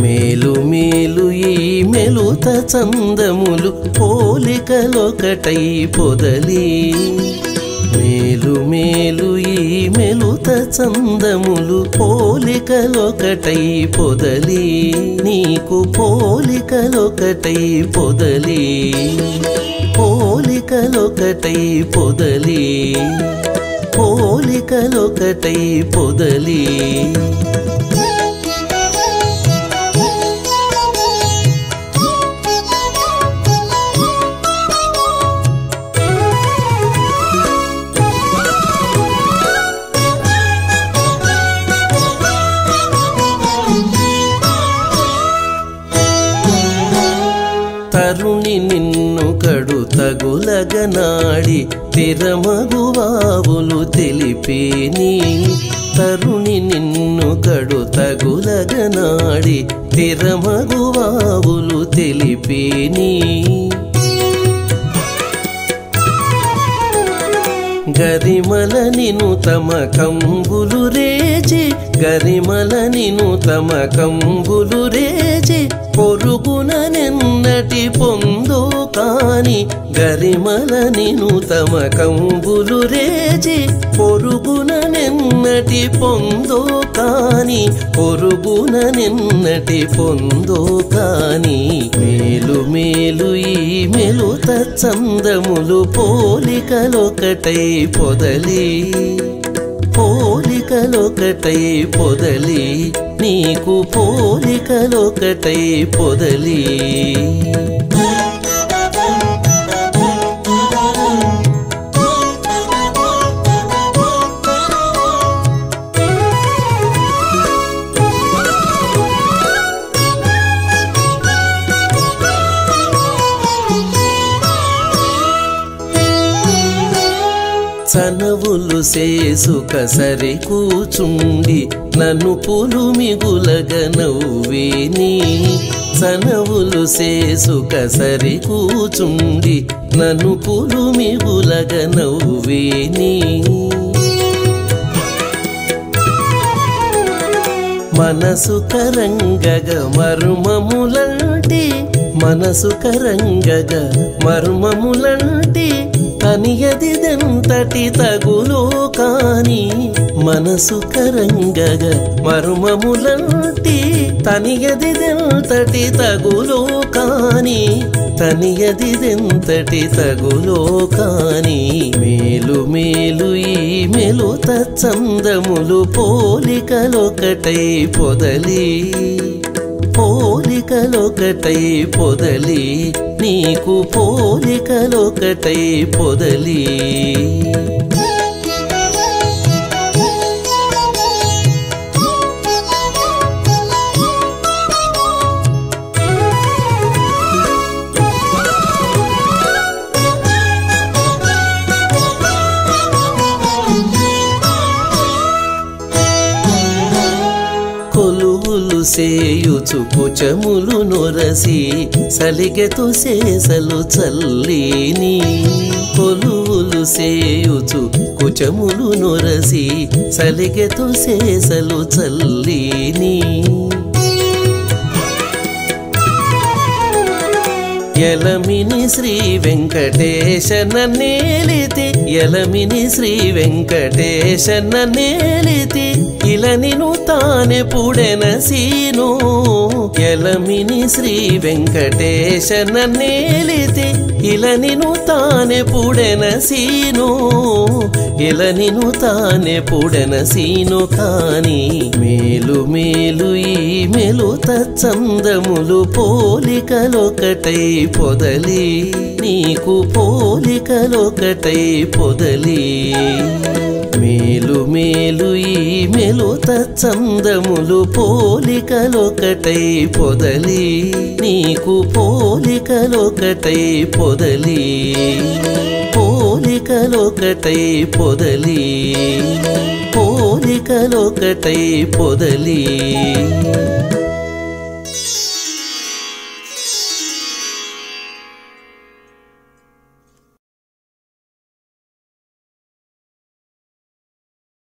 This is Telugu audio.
మేలు మేలు ఈ మెలుత చందములు పోలికలొకటై పొదలి మేలు మేలు ఈ మెలుత చందములు పోలికలొకటై పొదలి నీకు పోలికలొకటై పొదలి పోలికలొకటై పొదలి పోలికలొకటై పొదలి తరుణి నిన్ను కడు తగులగనాడి తిరమగువావులు తెలిపేని తరుణి నిన్ను కడు తగులగనాడి తిరమగువావులు తెలిపేని గరిమల నిను తమ కంబులు రేచి గరిమల నిను తమ కంబులు రేచి పొరుగున నిన్నటి పొందో కాని గరిమల నిను తమ కంబులు రేచి పొరుగున నిన్నటి పొందో కాని పొరుగున నిన్నటి పొందో కాని మేలు మేలు ఈ మెలుత చందములు పోలికలొకటై పొదలి పోలికలొకటై పొదలి నీకు పోలికలొకటై పొదలి చనవులు సేసుక సరి కూచుండి నన్ను పులు మిగులగ నవ్వేని చనవులు సేసుక సరి కూచుండి నన్ను పులు మిగులగ నవ్వేని మనసు కరంగగ మర్మములంటి మనసు కరంగగ మర్మములంటి తనియదిదెంతటి తగులో కాని మనసు కరంగగ మర్మములంటి తనియదిదెంతటి తగులో కాని తనియదిదెంతటి తగులో కాని మేలు మేలు ఈ మెలుత చందములు పోలికలొకటై పొదలి పోలికలొకటై పొదలి నీకు పోలికలొకటై పొదలి కొలువులు సేయుచు కుచములు నొరసి సలిగెతు సేసలు చల్లేని కొలువులు సేయుచు కుచములు నొరసి సలిగెతు సేసలు చల్లేని ఎలమిని శ్రీ వెంకటేశన నేలితి ఎలమిని శ్రీ వెంకటేశన నేలితి ఇలా నిను తానే పుడెన సీను ఎలమిని శ్రీ వెంకటేశన నేలితి ఇలా నిను తానే పుడెన సీను ఇలా నిను తానే పుడెన సీను కాని మేలు మేలు ఈ మెలుత చందములు పోలికలొకటై పొదలి నీకు పోలికలొకటై పొదలి మేలు మేలు ఈ మెలుత చందములు పోలికలొకటై పొదలి నీకు పోలికలొకటై పొదలి పోలికలొకటై పొదలి పోలికలొకటై పొదలి